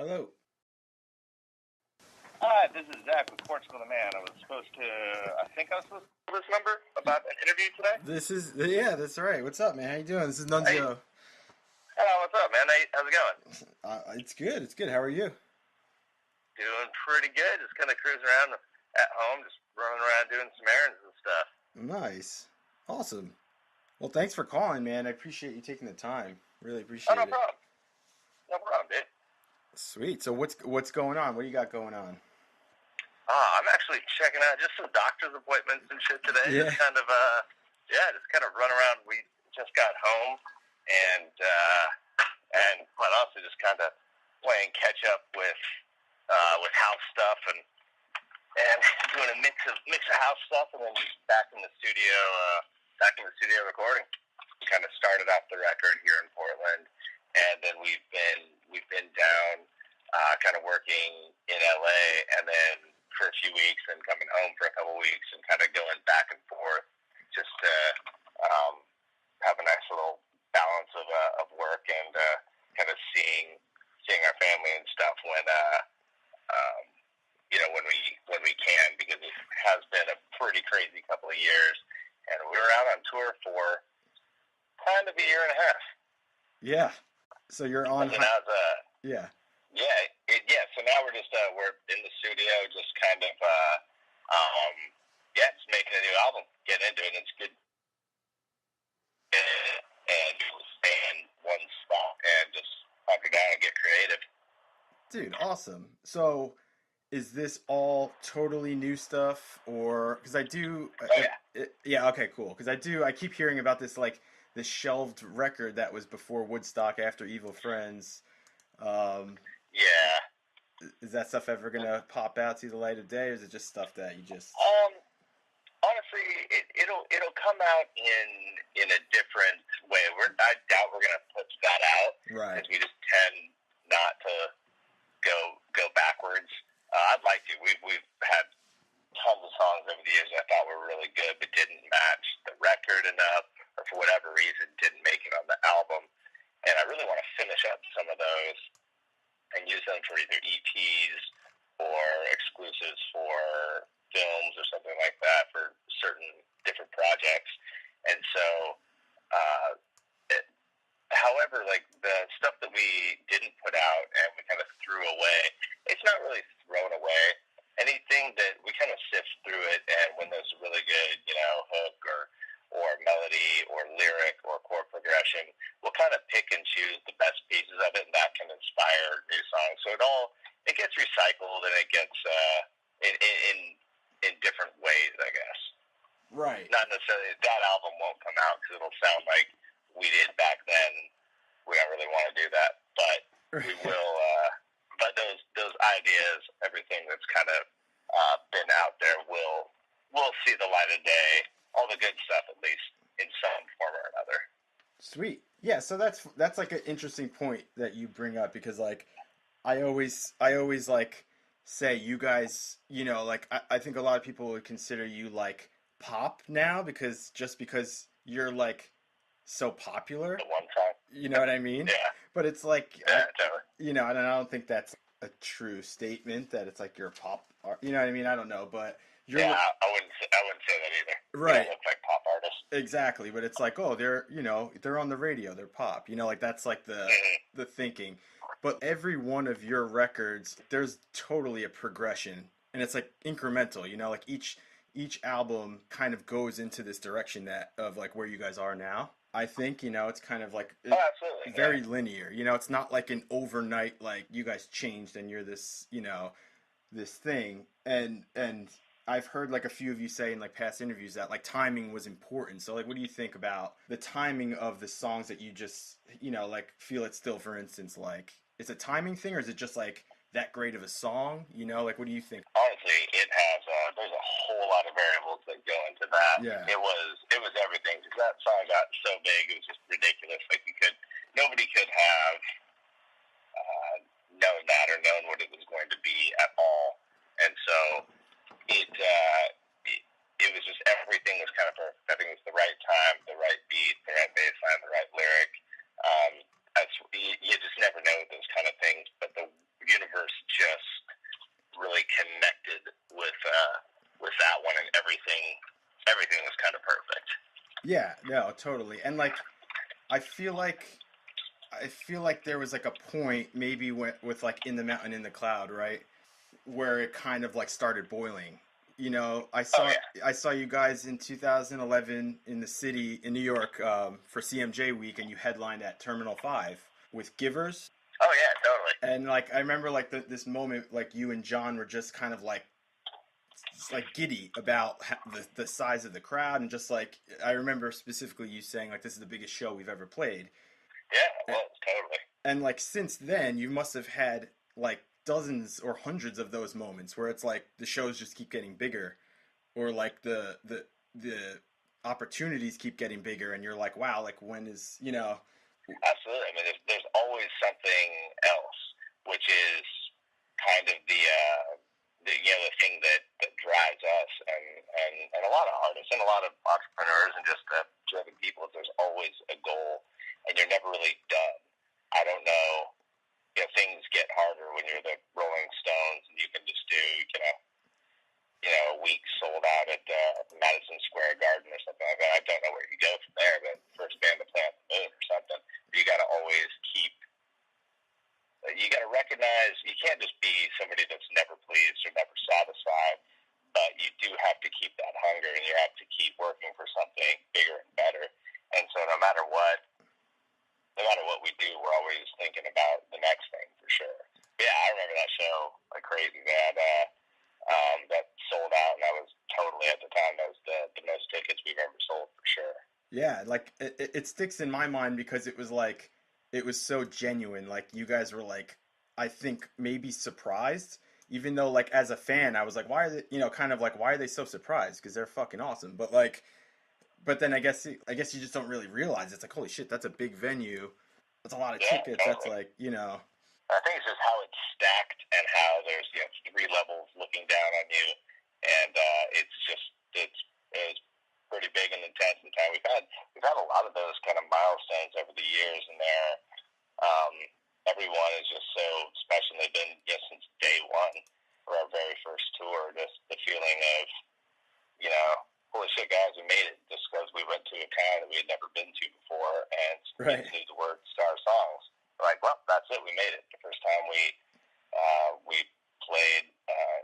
Hello. Hi, this is Zach with Portugal the Man. I think I was supposed to call this number about an interview today. Yeah, that's right. What's up, man? How you doing? This is Nunzio. Hello, what's up, man? How's it going? It's good. It's good. How are you? Doing pretty good. Just kind of cruising around at home, just running around doing some errands and stuff. Nice. Awesome. Well, thanks for calling, man. I appreciate you taking the time. Really appreciate no it. problem. No problem, dude. Sweet. So what's going on? What do you got going on? I'm actually checking out just some doctor's appointments and shit today. Yeah. Just kind of run around. We just got home and quite honestly just kind of playing catch up with house stuff and doing a mix of house stuff and then just back in the studio recording. Kind of started off the record here in Portland, and then we've been down kind of working in LA, and then for a few weeks and coming home for a couple weeks and kind of going back and forth just to have a nice little balance of work and kind of seeing our family and stuff when we can, because it has been a pretty crazy couple of years, and we were out on tour for kind of a year and a half. Yeah. So you're on. So now yeah. So now we're just we're in the studio, just kind of just making a new album, getting into it. It's good, and just stay in one spot and just hunker down and get creative. Dude, awesome. So, is this all totally new stuff, or because I do? Yeah. Okay. Cool. Because I keep hearing about this this shelved record that was before Woodstock, after Evil Friends. Yeah. Is that stuff ever gonna pop out, see the light of day, or is it just stuff that you just? Honestly, it'll come out in a different way. I doubt we're gonna put that out, right? Because we just tend not to go backwards. I'd like to. We've had tons of songs over the years that I thought were really good, but didn't match the record enough, or for whatever reason didn't make it on the album. And I really want to finish up some of those and use them for either EPs or exclusives for films or something like that for certain different projects. And so, however, the stuff that we didn't put out and we kind of threw away, it's not really thrown away. Anything that we kind of sift through it, and when there's a really good, hook or melody or lyric or chord progression, we'll kind of pick and choose the best pieces of it, and that can inspire new songs. So it gets recycled, and it gets in different ways, I guess. Right. Not necessarily that album won't come out because it'll sound like we did back then. We don't really want to do that, but we will. But those ideas, everything that's kind of been out there, will see the light of day. All the good stuff, at least, in some form or another. Sweet. Yeah, so that's like an interesting point that you bring up, because I always say you guys, I think a lot of people would consider you pop now because you're so popular. The one time. You know what I mean? Yeah. But it's yeah, totally. I don't think that's a true statement that it's you're a pop. You know what I mean? I don't know, but I wouldn't say that either. Right. They don't look like pop artists. Exactly, but it's they're on the radio, they're pop. That's the thinking. But every one of your records, there's totally a progression, and it's incremental. Each album kind of goes into this direction of where you guys are now. I think it's kind of absolutely, very linear. It's not an overnight you guys changed and you're this this thing. And I've heard a few of you say in past interviews that timing was important. So what do you think about the timing of the songs that you just Feel It Still, for instance? Is it a timing thing, or is it just that great of a song? What do you think? Honestly, it has. There's a whole lot of variables that go into that. Yeah. It was everything, because that song got so big, it was just ridiculous. Nobody could have known that or known what it was going to be at all. And so it was just, everything was kind of perfect. I think it was the right time, the right beat, the right bass line, the right lyric. You just never know with those kind of things. But the Yeah, no, totally. And like I feel like I feel like there was like a point maybe with like In the Mountain in the Cloud, right? Where it kind of like started boiling. You know, Oh yeah, I saw you guys in 2011 in the city in New York for CMJ week, and you headlined at Terminal 5 with Givers. oh yeah, totally. And like I remember like this moment, like you and John were just kind of like giddy about the size of the crowd, and just like I remember specifically you saying like this is the biggest show we've ever played. Yeah, well, totally. And like since then, you must have had like dozens or hundreds of those moments where it's like the shows just keep getting bigger, or like the opportunities keep getting bigger, and you're like, wow, like when is Absolutely. I mean, there's always something else, which is kind of the thing that drives us and a lot of artists and a lot of entrepreneurs and just driven people. There's always a goal, and you're never really done. I don't know. Things get harder when you're the Rolling Stones, and you can just do a week sold out at Madison Square Garden or something like that. I don't know where you go from there, but first band to play on the moon or something. But you got to always keep. You got to recognize you can't just be somebody that's never pleased or never satisfied, but you do have to keep that hunger, and you have to keep working for something bigger and better. And so no matter what we do, we're always thinking about the next thing for sure. Yeah, I remember that show like crazy. That sold out, and that was totally at the time. That was the most tickets we've ever sold for sure. yeah, like it sticks in my mind because it was like it was so genuine. Like you guys were like, I think maybe surprised, even though like as a fan I was like, why are they, kind of like, why are they so surprised, because they're fucking awesome. But like, but then I guess you just don't really realize it's like, holy shit, that's a big venue, that's a lot of Yeah, tickets, that's totally. like I think it's just how it's stacked and how there's three levels looking down on you, and it's pretty big and intense in time. We've had a lot of those kind of milestones over the years, and um, everyone is just so special. They've been since day one for our very first tour. Just the feeling of holy shit, guys, we made it, just because we went to a town that we had never been to before and right. knew the words to our songs. We're like, well, that's it, we made it. The first time we played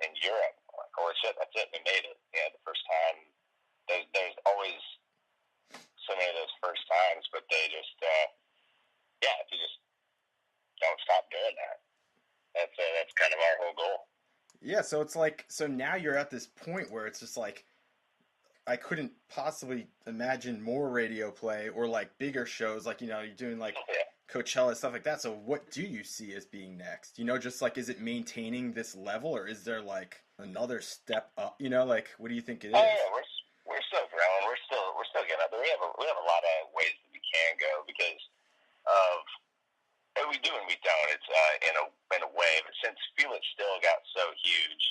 in Europe, we're like, holy shit, that's it, we made it. The first time, there's always so many of those first times, but they just, if you just don't stop doing that, that's kind of our whole goal. Yeah, so it's like, so now you're at this point where it's just like I couldn't possibly imagine more radio play or like bigger shows, like you're doing like Yeah. Coachella, stuff like that. So what do you see as being next? Just like, is it maintaining this level, or is there like another step up? Like what do you think it Oh is? yeah, we're still growing. We're still getting up there. We have a lot of ways that we can go because of we do and we don't. It's in a way, but since Feel It still got so huge,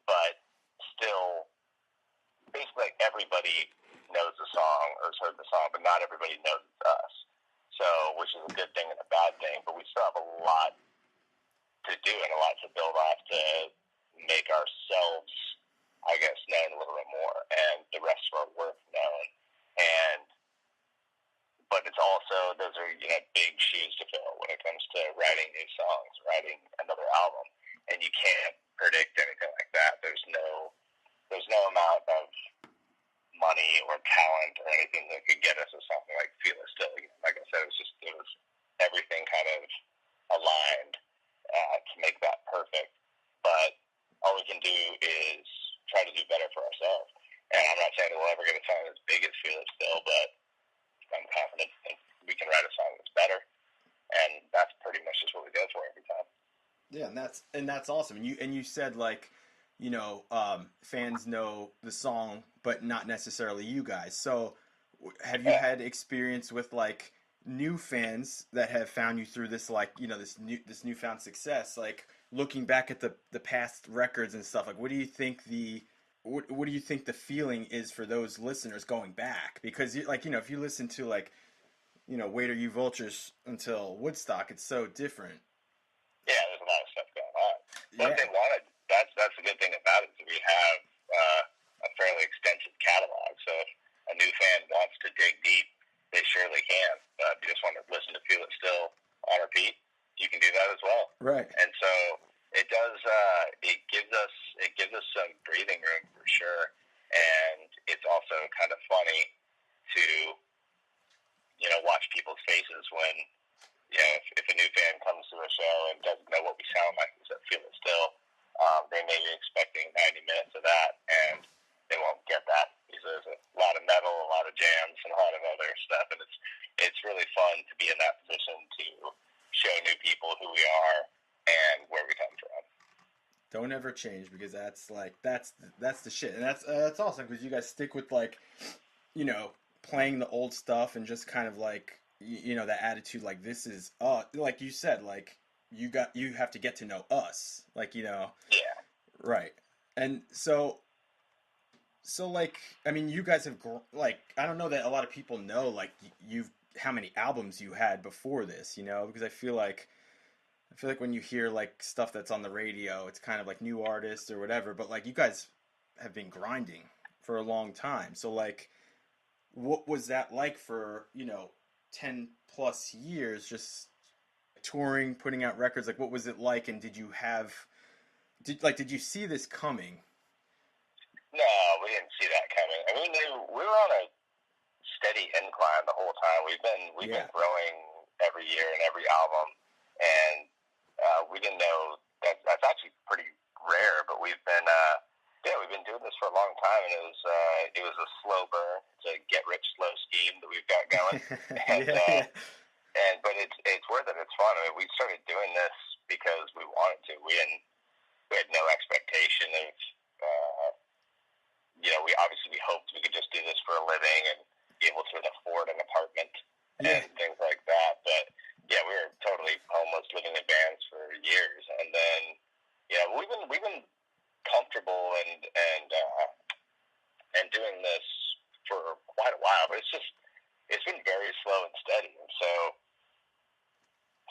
but still basically like everybody knows the song or has heard the song, but not everybody knows it's us. So, which is a good thing and a bad thing, but we still have a lot to do and a lot to build off to make ourselves, I guess, known a little bit more and the rest of our work known. And but it's also those are big shoes to fill when it comes to writing new songs, writing another album, and you can't predict anything like that. There's no amount of money or talent or anything that could get us to something like Feel It Still. Like I said, it was everything kind of aligned to make that perfect. But all we can do is try to do better for ourselves. And I'm not saying that we'll ever get a song as big as Feel It Still, but I'm confident that we can write a song that's better. And that's pretty much just what we go for every time. Yeah, and that's awesome. And you said like, fans know the song, but not necessarily you guys. So, have you Yeah. had experience with like new fans that have found you through this like this newfound success? Like looking back at the past records and stuff. Like, what do you think what do you think the feeling is for those listeners going back? Because if you listen to like Wait Are You Vultures until Woodstock, it's so different. Yeah, there's a lot of stuff going on. But Yeah. they wanted. That's the good thing about it is we have a fairly extensive catalog. So if a new fan wants to dig Right. And so it does. It gives us some breathing room for sure, and it's also kind of funny to watch people's faces when if a new fan comes to a show and doesn't know what we sound like, except Feel It Still, they may be expecting 90 minutes of that, and they won't get that because there's a lot of metal, a lot of jams, and a lot of other stuff, and it's really fun to be in that position to show new people who we are and where we come from. Don't ever change, because that's the shit, and that's awesome because you guys stick with like, playing the old stuff and just kind of like that attitude, like this is like you said, like you have to get to know us, like Yeah. right. And so like, I mean, you guys have like, I don't know that a lot of people know like you've how many albums you had before this, because I feel like when you hear like stuff that's on the radio, it's kind of like new artists or whatever, but like you guys have been grinding for a long time. So like, what was that like for, 10 plus years, just touring, putting out records? Like what was it like, and did you see this coming? No, we didn't see that coming. I mean, we were on a steady incline the whole time. We've Yeah. been growing every year and every album, and we didn't know that's actually pretty rare. But we've been doing this for a long time, and it was a slow burn. It's a get rich slow scheme that we've got going, and Yeah. but it's worth it. It's fun. I mean, we started doing this because we wanted to. We had no expectation of. We hoped we could just do this for a living and be able to afford an apartment Yeah. and things like that. But yeah, we were totally homeless, living in vans for years, and then we've been comfortable and doing this for quite a while. But it's been very slow and steady, and so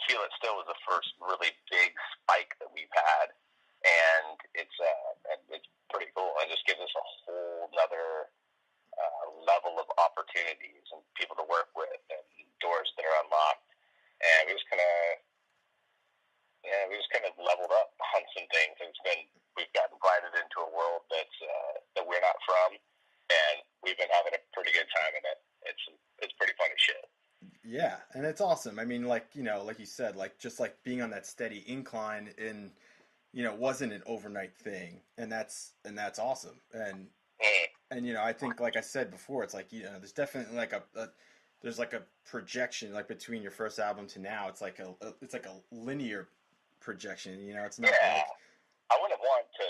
Feel It Still was the first really big spike that we've had, and it's pretty cool. It just gives us a whole nother level of opportunities and people to work with and doors that are unlocked. And we just kind of leveled up on some things. We've got invited into a world that we're not from, and we've been having a pretty good time in it. It's pretty funny shit. Yeah, and it's awesome. I mean, like, like you said, like just like being on that steady incline in, wasn't an overnight thing, and that's awesome. And I think, like I said before, it's like, there's definitely like there's like a projection, like between your first album to now. It's like a linear projection. It's not like, I wouldn't want to,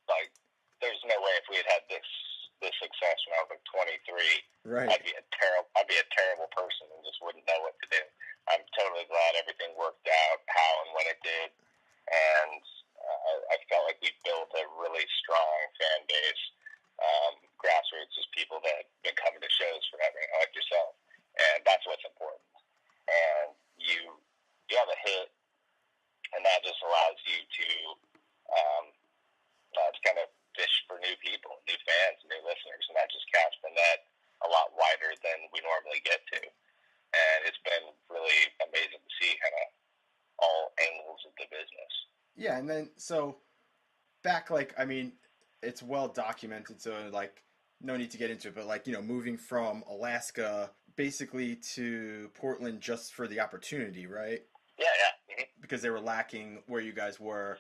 like, there's no way if we had this success when I was like 23, right. I'd be a terrible person and just wouldn't know what to do. I'm totally glad everything worked out how and when it did, and I felt like we built a really strong fan base. Grassroots is people that have been coming to shows forever, like yourself, and that's what's important. And you have a hit, and that just allows you to kind of fish for new people, new fans, new listeners, and that just casts the net a lot wider than we normally get to. And it's been really amazing to see kind of all angles of the business. Yeah, and then so back, like, I mean, it's well documented, so like no need to get into it, but like, moving from Alaska basically to Portland just for the opportunity, right? Yeah. Mm-hmm. Because they were lacking where you guys were.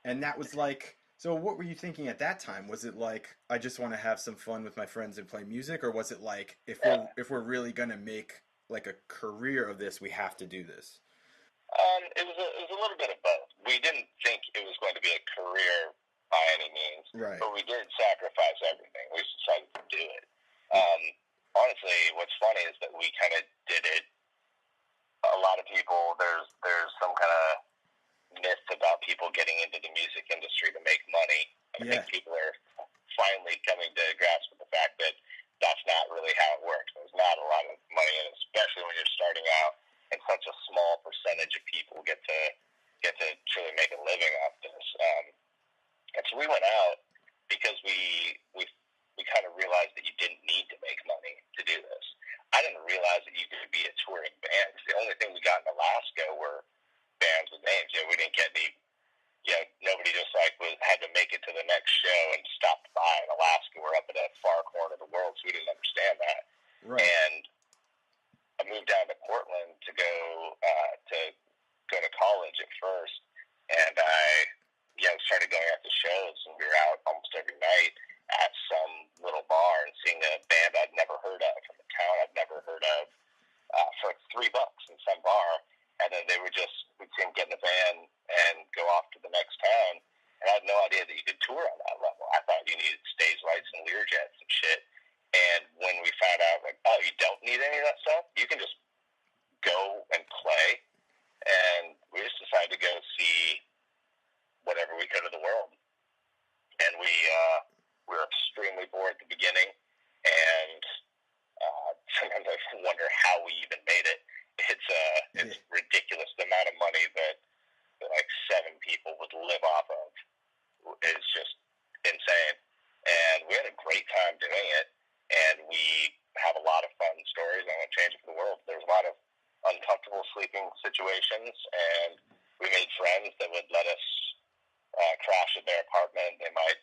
And that was like, so what were you thinking at that time? Was it like, I just want to have some fun with my friends and play music, or was it like, if we're really gonna make like a career of this, we have to do this? It was a little bit of both. We didn't think it was going to be a career by any means, right. But we did sacrifice everything. We decided to do it. Honestly, what's funny is that we kind of did it. A lot of people, there's some kind of myth about people getting into the music industry to make money. I think people are finally coming to grasp with the fact that that's not really how it works. There's not a lot of money in it, especially when you're starting out, and such a small percentage of people get to truly make a living off this. And so we went out because we kind of realized that you didn't need to make money to do this. I didn't realize that you far corner of the world, so we didn't understand that. Right. And I moved down to Portland to go to college at first, and I started going out to shows, and we were out almost every night at some little bar and seeing a band I'd never heard of from a town I'd never heard of for $3 in some bar, and then we'd see them get in a van and go off to the next town, and I had no idea that you could tour on that level. I thought you needed stage lights and Learjets and shit, and when we found out, like, oh, you don't need any of that stuff, you can just go and play, and we just decided to go see whatever we could of the world. And we were extremely bored at the beginning, and sometimes I wonder how we even made it. It's ridiculous the amount of money that like 7 people would live off of. It's just insane. And we had a great time doing it, and we have a lot of fun stories, and I want to change it for the world. There's a lot of uncomfortable sleeping situations, and we made friends that would let us crash at their apartment. They might,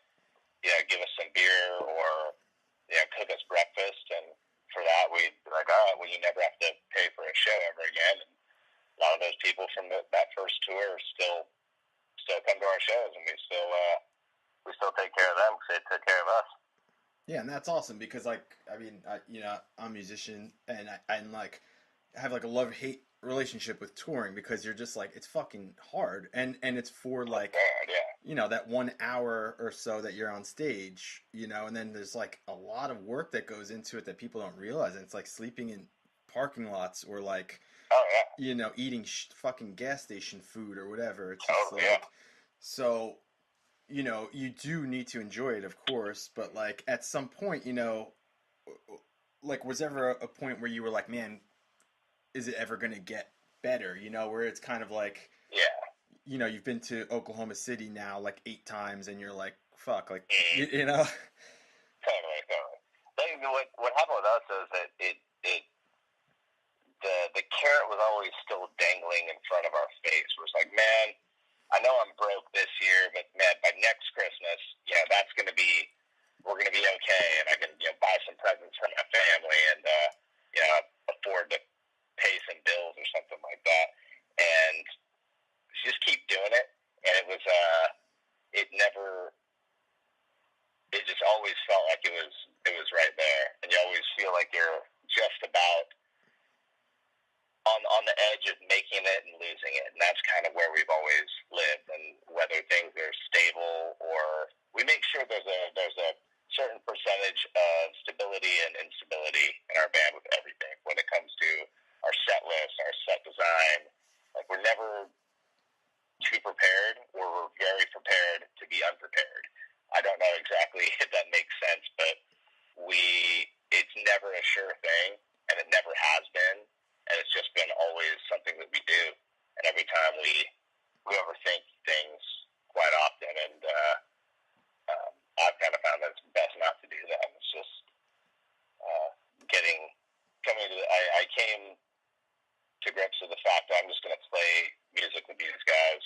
give us some beer or, cook us breakfast. And for that, we'd be like, all right, well, you never have to pay for a show ever again. And a lot of those people from that first tour still come to our shows, and we still take care of them because they took care of us. Yeah, and that's awesome because, like, I mean, I'm a musician, and I have like a love-hate relationship with touring because you're just like, it's fucking hard, and it's for like, that 1 hour or so that you're on stage, and then there's like a lot of work that goes into it that people don't realize, and it's like sleeping in parking lots or like, eating fucking gas station food or whatever. It's just so, you do need to enjoy it, of course, but like at some point, like was ever a point where you were like, man, is it ever going to get better, where it's kind of like, you've been to Oklahoma City now like 8 times and you're like, fuck, like, Totally. What happened with us is that the carrot was always still dangling in front of our face. It was like, man, I know I'm broke this year, but man, by next Christmas, we're going to be okay, and I can, buy some presents for my family and, afford to pay some bills or something like that. And just keep doing it. And it was, it just always felt like it was right there. And you always feel like you're just about on the edge of making it and losing it. And that's kind of where we've always lived. And whether things are stable or we make sure there's a certain percentage of stability and instability in our band with everything when it comes to our set list, our set design. Like, we're never too prepared, or we're very prepared to be unprepared. I don't know exactly if that makes sense, but it's never a sure thing, and it never has been, and it's just been always something that we do. And every time we overthink things quite often, and I've kind of found that it's best not to do that. It's just I came to grips with the fact that I'm just going to play music with these guys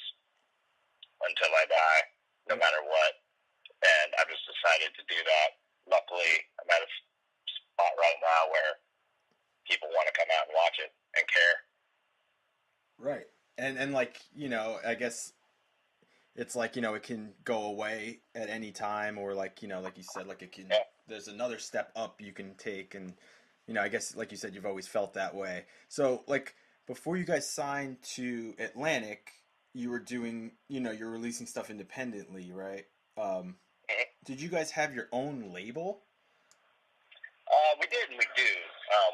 until I die, no matter what. And I've just decided to do that. Luckily, I'm at a spot right now where people want to come out and watch it and care. Right. And like, I guess it's like, it can go away at any time, or like, like you said, like it can, there's another step up you can take. And, I guess, like you said, you've always felt that way. So like before you guys signed to Atlantic, you were doing, you're releasing stuff independently, right? Did you guys have your own label? We did, and we do.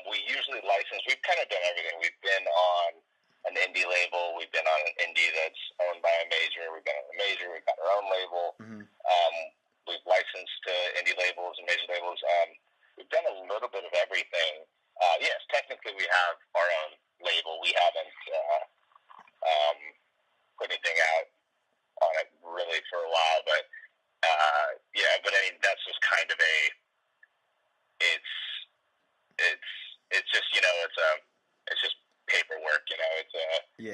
We usually license. We've kind of done everything. We've been on an indie label. We've been on an indie that's owned by a major. We've been on a major. We've got our own label. Mm-hmm. We've licensed to indie labels and major labels. We've done a little bit of everything. Yes, technically we have our own label. We haven't put anything out on it really for a while, but but I mean, that's just kind of it's just, it's just paperwork, you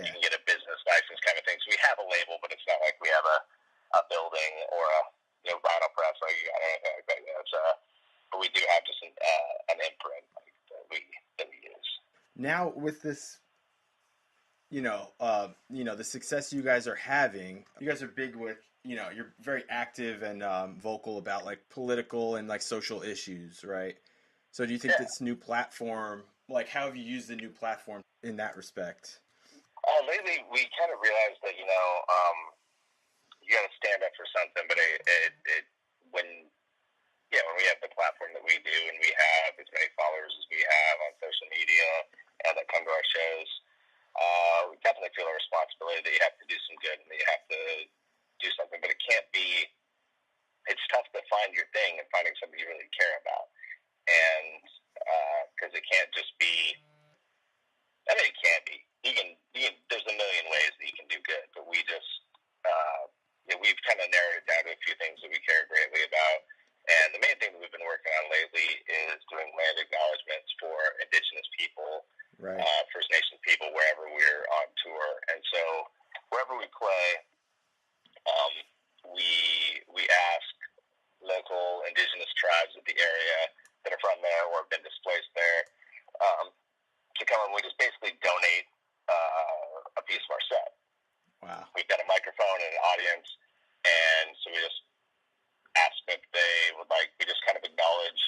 can get a business license kind of thing. So we have a label, but it's not like we have a building or a vinyl press or anything like that. But we have just an imprint that we use. Now with this, the success you guys are having, you guys are big with, you're very active and vocal about like political and like social issues, right? So do you think Yeah. this new platform, like how have you used the new platform in that respect? Lately, we kind of realized that you got to stand up for something, but when when we have the platform that we do and we have as many followers as we have on social media and that come to our shows, we definitely feel a responsibility that you have to do some good and that you have to do something, but it can't be. It's tough to find your thing and finding something you really care about, and because it can't just be. I mean, it can be. You can. There's a million ways that you can do good, but we just we've kind of narrowed it down to a few things that we care greatly about. And the main thing that we've been working on lately is doing land acknowledgments for Indigenous people, Right. First Nations people, wherever we're on tour. And so wherever we play, we ask local Indigenous tribes of the area that are from there or have been displaced there to come and we just basically donate a piece of our set. Wow. We've got a microphone and an audience, and so we just ask if they would like. We just kind of acknowledge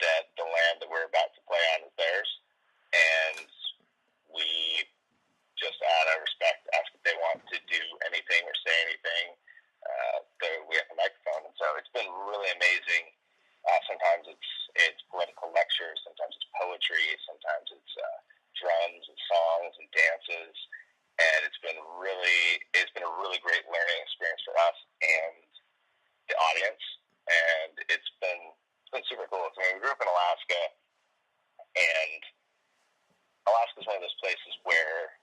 that the land that we're about to play on is theirs, and we just out of respect ask if they want to do anything or say anything. We have a microphone, and so it's been really amazing. Sometimes it's political lectures, sometimes it's poetry, sometimes it's drums and songs and dances, and it's been a really great learning experience for us and the audience, and it's been super cool. I mean, we grew up in Alaska, and Alaska is one of those places where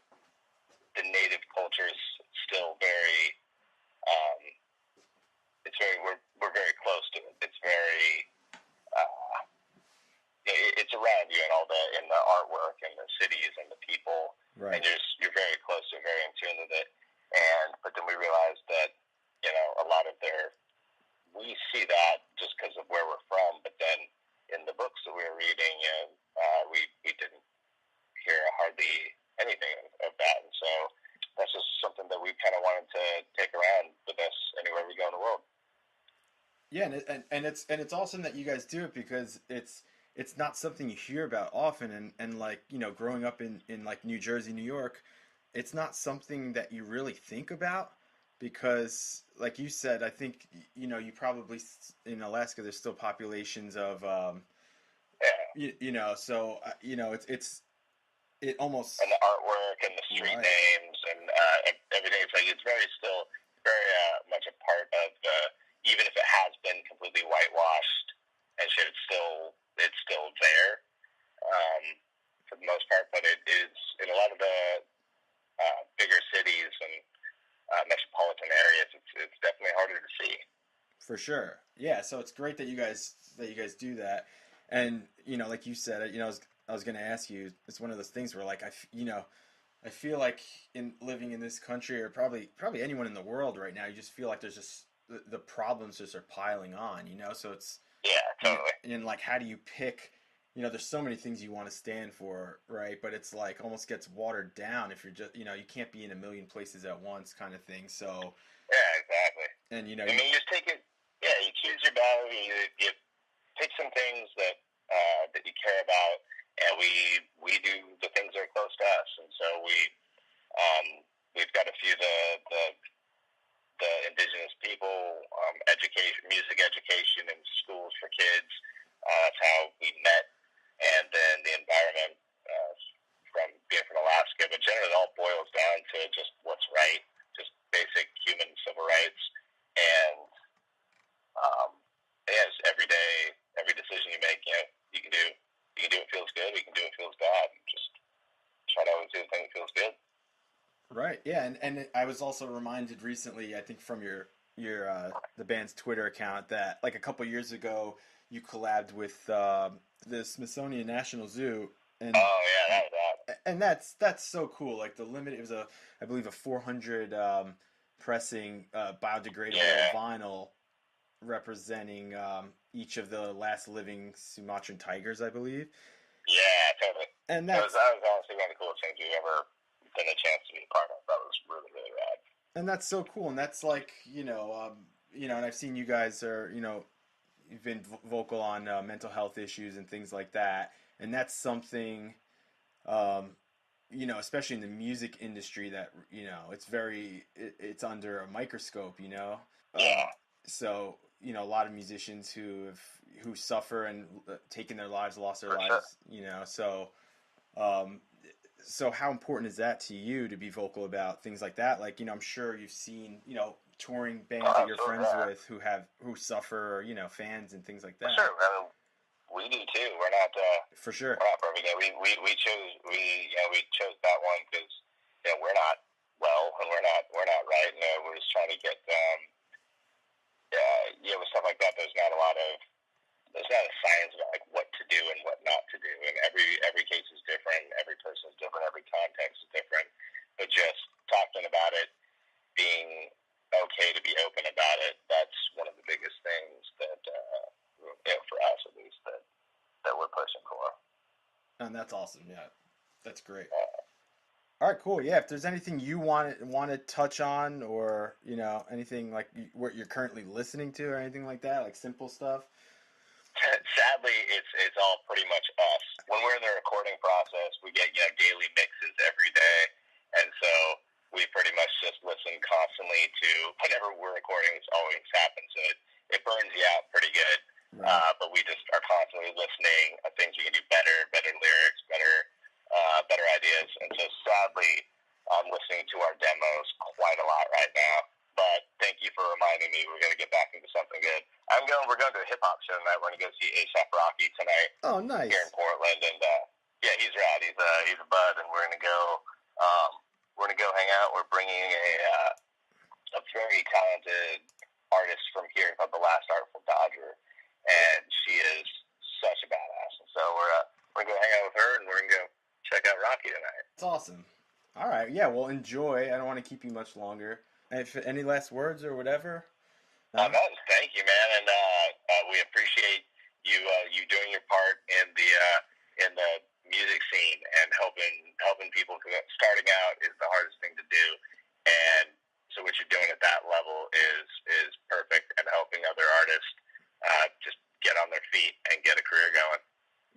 the native culture is still very. We're very close to it. It's very. It's around you in the artwork and the cities and the people, Right. and you're very close to it, very in tune with it. But then we realized that a lot of we see that just because of where we're from, but then in the books that we were reading, we didn't hear hardly anything of that, and so that's just something that we kind of wanted to take around with us anywhere we go in the world. Yeah, and it's awesome that you guys do it because it's not something you hear about often, and like growing up in like New Jersey, New York, it's not something that you really think about because like you said, I think you probably in Alaska there's still populations of Yeah. so it almost And the artwork and the street right. names and everything. It's like it's very much a part of the. Even if it has been completely whitewashed and shit, it's still there for the most part. But it is in a lot of the bigger cities and metropolitan areas. It's definitely harder to see. For sure. Yeah, so it's great that you guys do that. And like you said, I was going to ask you, it's one of those things where like I feel like in living in this country or probably anyone in the world right now, you just feel like there's just the problems just are piling on, so it's Totally. and like how do you pick, there's so many things you want to stand for, right? But it's like almost gets watered down if you're just you can't be in a million places at once kind of thing. So Yeah, exactly. and I mean, you just take it. Yeah, you choose your battle. You pick some things that that you care about, and we do the things that are close to us. And so we've got a few the Indigenous people music education in schools for kids. That's how we met, and then the environment from being from Alaska. But generally, it all boils down to just what's right, just basic human civil rights, and yes, every day, every decision you make, you can do what feels good, you can do what feels bad, and just try to always do the thing that feels good. right, yeah, and I was also reminded recently, I think from your the band's Twitter account that like a couple years ago you collabed with the Smithsonian National Zoo, and Oh yeah, that was awesome. and that's so cool. Like the limit, it was I believe a 400 pressing biodegradable Yeah. vinyl representing each of the last living Sumatran tigers, I believe. Yeah, totally. And That was honestly one of the coolest things we've ever been a chance to be a part of. That was really, really rad. And that's so cool. And that's like, and I've seen you guys you've been vocal on mental health issues and things like that. And that's something, especially in the music industry that, it's under a microscope, Yeah. So, a lot of musicians who suffer and taken their lives, lost their For lives, um, so how important is that to you to be vocal about things like that? Like, I'm sure you've seen, touring bands that you're friends with who suffer, or, fans and things like that. For sure. I mean, we do too. We're not for sure. We're not perfect. Yeah, we chose that one because we're not well and we're not right. We're just trying to get with stuff like that. There's not a science about like what to do and what not to do, and every case is different. Every person is different. Every context is different. But just talking about it, being okay to be open about it, that's one of the biggest things that for us at least that we're pushing for. And that's awesome. Yeah, that's great. All right, cool. Yeah, if there's anything you want to touch on, or anything like what you're currently listening to, or anything like that, like simple stuff. Sadly, it's all pretty much us. When we're in the recording process, we get daily mixes every day, and so we pretty much just listen constantly to whenever we're recording. This always happens. So it burns you out pretty good. Right. But we just are constantly listening at things we can do better lyrics, better ideas. And so sadly, I'm listening to our demos quite a lot right now. But thank you for reminding me. We're going to get back into something good. We're going to a hip hop show tonight. We're going to go see A$AP Rocky tonight. Oh, nice. Here in Portland, and he's rad. He's a bud, and we're going to go. We're going to go hang out. We're bringing a very talented artist from here called The Last Artful Dodger, and she is such a badass. And so we're going to go hang out with her, and we're going to go check out Rocky tonight. That's awesome. All right, yeah. Well, enjoy. I don't want to keep you much longer. If any last words or whatever. No, thank you, man, and we appreciate you doing your part in the music scene and helping people. Because starting out is the hardest thing to do, and so what you're doing at that level is perfect, and helping other artists just get on their feet and get a career going.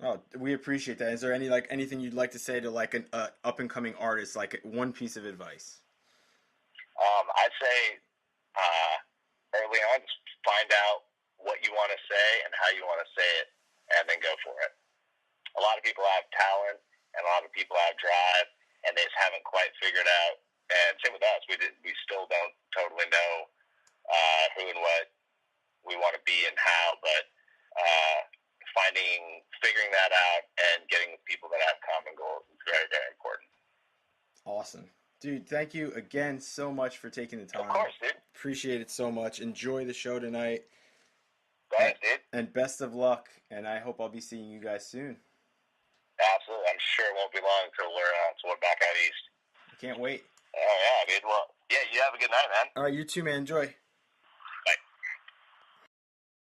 Oh, we appreciate that. Is there anything you'd like to say to like an up and coming artist, like one piece of advice? I'd say early on, just find out what you want to say and how you want to say it, and then go for it. A lot of people have talent, and a lot of people have drive, and they just haven't quite figured out. And same with us, we still don't totally know who and what we want to be and how, but figuring that out and getting with people that have common goals is very, very important. Awesome. Dude, thank you again so much for taking the time. Of course, dude. Appreciate it so much. Enjoy the show tonight. Thanks, dude. And best of luck. And I hope I'll be seeing you guys soon. Absolutely. I'm sure it won't be long until we're back out east. I can't wait. Oh, yeah, dude. Well, yeah, you have a good night, man. All right, you too, man. Enjoy.